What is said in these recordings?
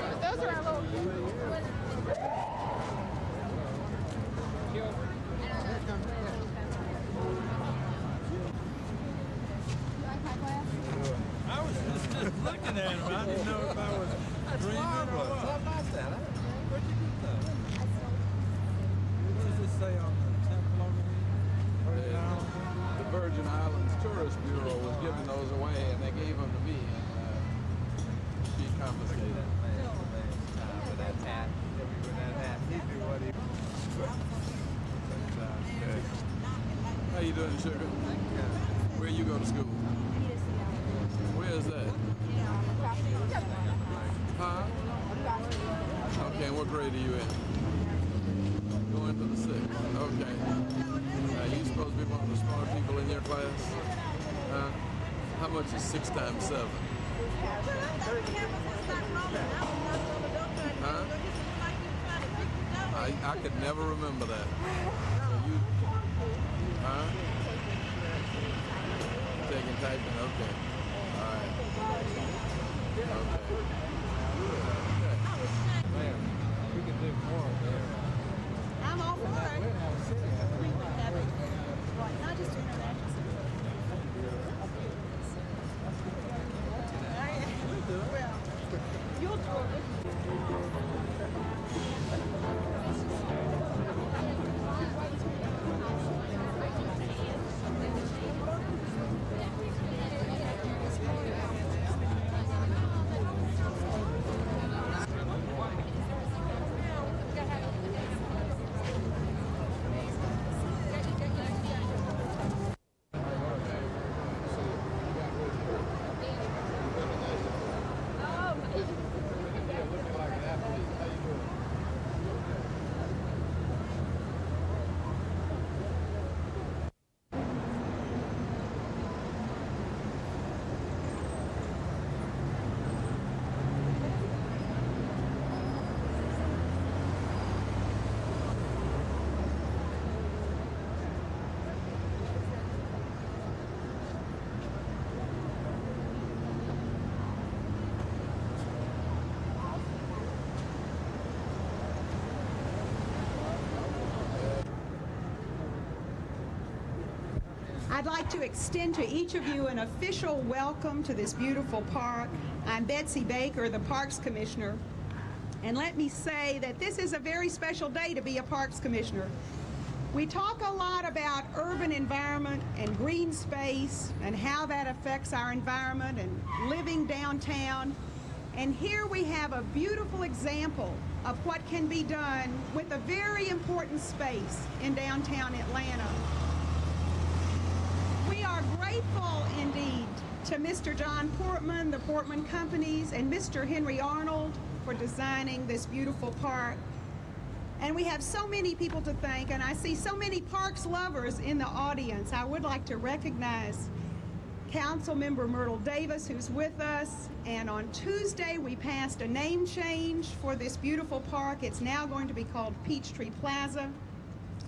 Those are our little. I was just looking at him. I didn't know if I was dreaming or what. How about that? Where'd you get that? What does this say on the temple over here? The Virgin Islands Tourist Bureau was giving those away, and they gave them to me, and she confiscated them. With that hat. With that hat. He knew what he How you doing, Sugar? Where you go to school? Where is that? Huh? Okay, what grade are you in? Going to the 6th. Okay. You supposed to be one of the smart people in your class? How much is 6 times 7? Huh? I could never remember that. So you, huh? Taking typing? Okay. All right. Okay. Man, we can do more there. I'm all for it. We'd have a city. Right, not just international. Well, you'll do it. I'd like to extend to each of you an official welcome to this beautiful park. I'm Betsy Baker, the Parks Commissioner, and let me say that this is a very special day to be a Parks Commissioner. We talk a lot about urban environment and green space and how that affects our environment and living downtown. And here we have a beautiful example of what can be done with a very important space in downtown Atlanta. We are grateful indeed to Mr. John Portman, the Portman Companies, and Mr. Henry Arnold for designing this beautiful park. And we have so many people to thank, and I see so many parks lovers in the audience. I would like to recognize Councilmember Myrtle Davis, who's with us. And on Tuesday, we passed a name change for this beautiful park. It's now going to be called Peachtree Plaza.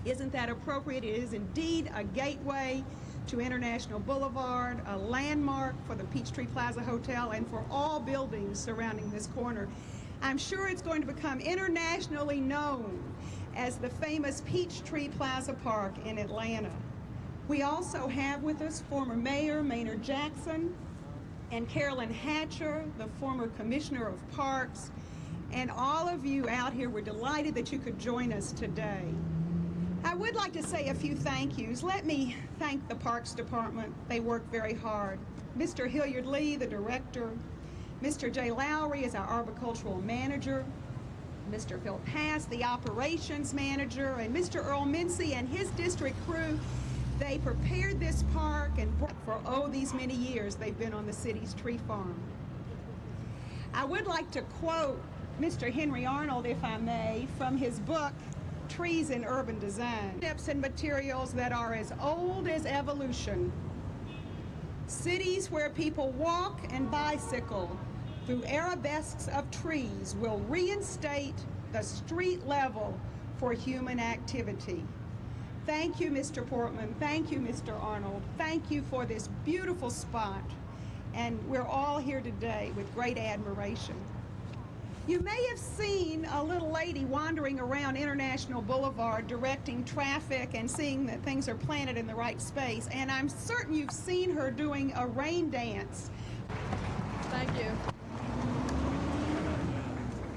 Isn't that appropriate? It is indeed a gateway to International Boulevard, a landmark for the Peachtree Plaza Hotel and for all buildings surrounding this corner. I'm sure it's going to become internationally known as the famous Peachtree Plaza Park in Atlanta. We also have with us former Mayor Maynard Jackson and Carolyn Hatcher, the former Commissioner of Parks, and all of you out here. We're delighted that you could join us today. I would like to say a few thank yous. Let me thank the Parks Department. They work very hard. Mr. Hilliard Lee, the director. Mr. Jay Lowry is our arboricultural manager. Mr. Phil Pass, the operations manager, and Mr. Earl Mincy and his district crew. They prepared this park, and for these many years they've been on the city's tree farm. I would like to quote Mr. Henry Arnold, if I may, from his book, Trees in Urban Design. Tips and materials that are as old as evolution. Cities where people walk and bicycle through arabesques of trees will reinstate the street level for human activity. Thank you, Mr. Portman. Thank you, Mr. Arnold. Thank you for this beautiful spot. And we're all here today with great admiration. You may have seen a little lady wandering around International Boulevard directing traffic and seeing that things are planted in the right space, and I'm certain you've seen her doing a rain dance. Thank you.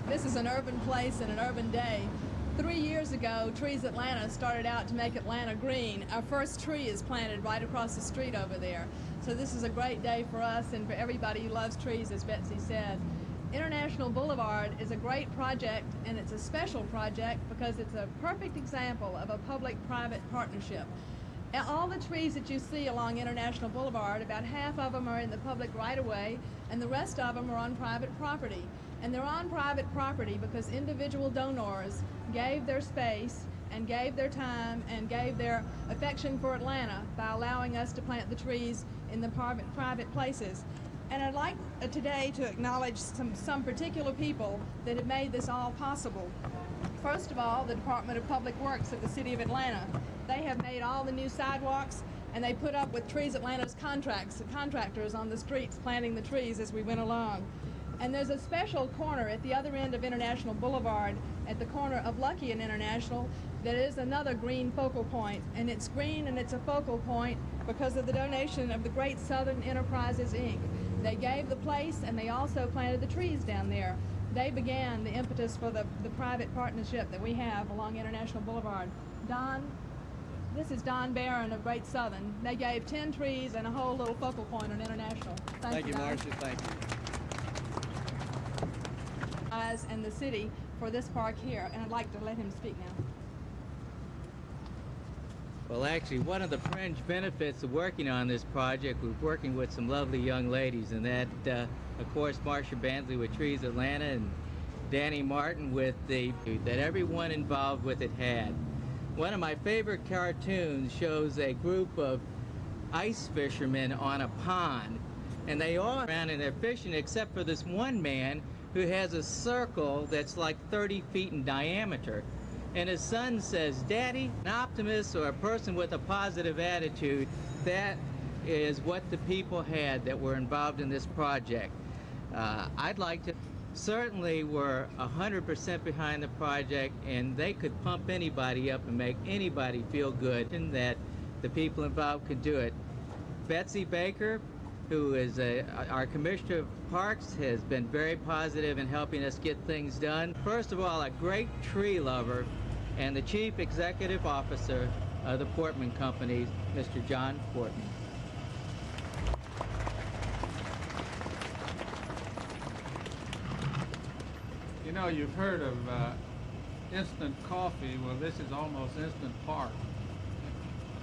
This is an urban place and an urban day. 3 years ago, Trees Atlanta started out to make Atlanta green. Our first tree is planted right across the street over there. So this is a great day for us and for everybody who loves trees, as Betsy said. International Boulevard is a great project, and it's a special project because it's a perfect example of a public-private partnership. All the trees that you see along International Boulevard, about half of them are in the public right-of-way, and the rest of them are on private property. And they're on private property because individual donors gave their space and gave their time and gave their affection for Atlanta by allowing us to plant the trees in the private places. And I'd like today to acknowledge some particular people that have made this all possible. First of all, the Department of Public Works of the City of Atlanta. They have made all the new sidewalks, and they put up with Trees Atlanta's contractors on the streets planting the trees as we went along. And there's a special corner at the other end of International Boulevard, at the corner of Lucky and International, that is another green focal point. And it's green and it's a focal point because of the donation of the Great Southern Enterprises, Inc. They gave the place, and they also planted the trees down there. They began the impetus for the private partnership that we have along International Boulevard. Don, this is Don Barron of Great Southern. They gave 10 trees and a whole little focal point on International. Thank you, Don. Marcia. Thank you. And the city for this park here, and I'd like to let him speak now. Well, actually, one of the fringe benefits of working on this project was working with some lovely young ladies, and that, of course, Marcia Bantley with Trees Atlanta and Danny Martin with that everyone involved with it had. One of my favorite cartoons shows a group of ice fishermen on a pond, and they all around and they're fishing except for this one man who has a circle that's like 30 feet in diameter. And his son says, "Daddy, an optimist or a person with a positive attitude, that is what the people had that were involved in this project." I'd like to, certainly we're 100% behind the project, and they could pump anybody up and make anybody feel good, and that the people involved could do it. Betsy Baker, who is our Commissioner of Parks, has been very positive in helping us get things done. First of all, a great tree lover and the Chief Executive Officer of the Portman Company, Mr. John Portman. You know, you've heard of instant coffee. Well, this is almost instant park.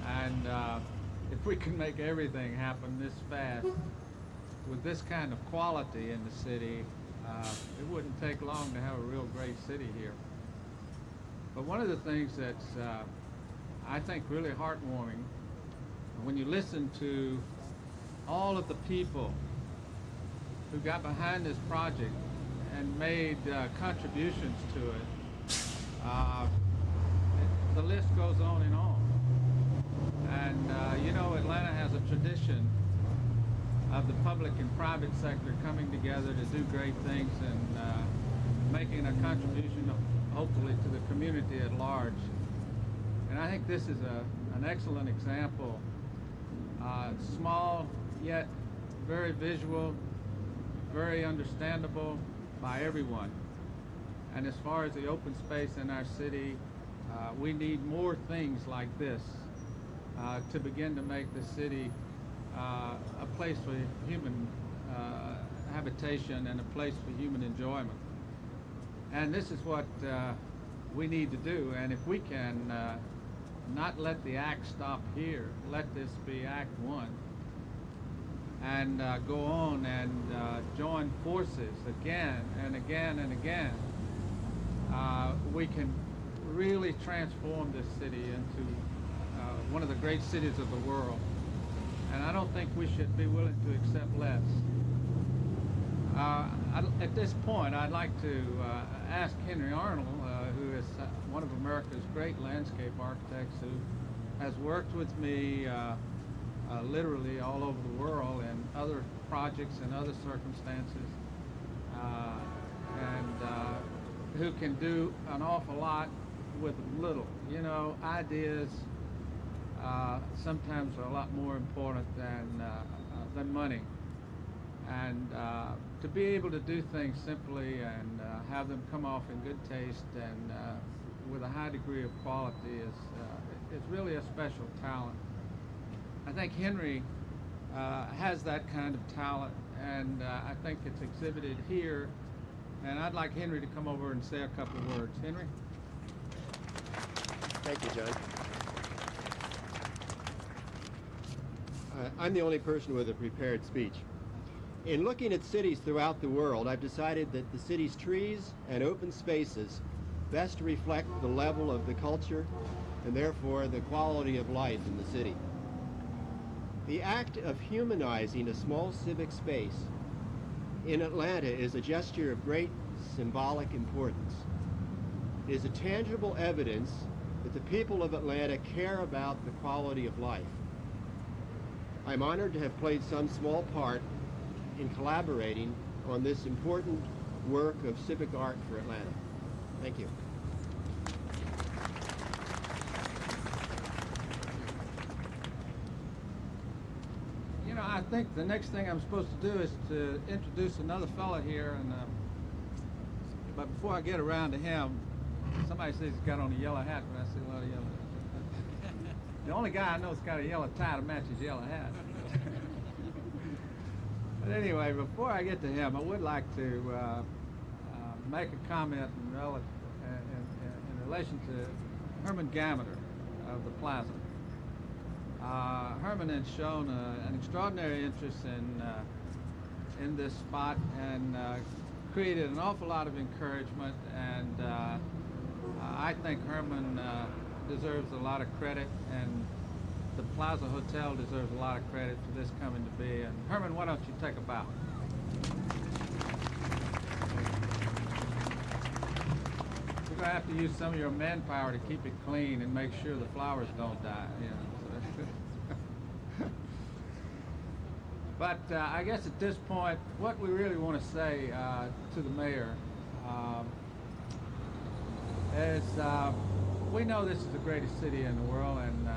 And if we can make everything happen this fast, with this kind of quality in the city, it wouldn't take long to have a real great city here. But one of the things that's, I think, really heartwarming, when you listen to all of the people who got behind this project and made contributions to it, the list goes on and on. And you know, Atlanta has a tradition of the public and private sector coming together to do great things and making a contribution, hopefully, to the community at large. And I think this is an excellent example. Small, yet very visual, very understandable by everyone. And as far as the open space in our city, we need more things like this to begin to make the city a place for human habitation and a place for human enjoyment. And this is what we need to do. And if we can not let the act stop here, let this be Act One, and go on and join forces again and again and again, we can really transform this city into one of the great cities of the world. And I don't think we should be willing to accept less. At this point, I'd like to ask Henry Arnold, who is one of America's great landscape architects, who has worked with me literally all over the world in other projects and other circumstances. and who can do an awful lot with little. You know, ideas sometimes are a lot more important than money. And to be able to do things simply and have them come off in good taste and with a high degree of quality is really a special talent. I think Henry has that kind of talent, and I think it's exhibited here. And I'd like Henry to come over and say a couple of words. Henry? Thank you, John. I'm the only person with a prepared speech. In looking at cities throughout the world, I've decided that the city's trees and open spaces best reflect the level of the culture and therefore the quality of life in the city. The act of humanizing a small civic space in Atlanta is a gesture of great symbolic importance. It is a tangible evidence that the people of Atlanta care about the quality of life. I'm honored to have played some small part in collaborating on this important work of civic art for Atlanta. Thank you. You know, I think the next thing I'm supposed to do is to introduce another fella here, and but before I get around to him, somebody says he's got on a yellow hat, but I see a lot of yellow. The only guy I know that's got a yellow tie to match his yellow hat. But anyway, before I get to him, I would like to make a comment in relation to Herman Gameter of the Plaza. Herman has shown an extraordinary interest in this spot and created an awful lot of encouragement, and I think Herman deserves a lot of credit, and the Plaza Hotel deserves a lot of credit for this coming to be. And Herman, why don't you take a bow? We're going to have to use some of your manpower to keep it clean and make sure the flowers don't die. You know, so. But I guess at this point, what we really want to say to the mayor is we know this is the greatest city in the world, and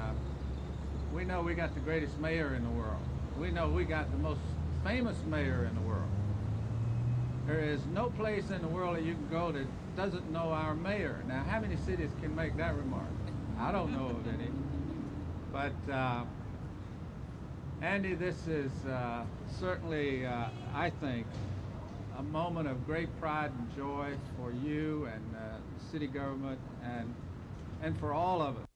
we know we got the greatest mayor in the world. We know we got the most famous mayor in the world. There is no place in the world that you can go that doesn't know our mayor. Now, how many cities can make that remark? I don't know of any. But Andy, this is certainly, I think, a moment of great pride and joy for you and city government and for all of us.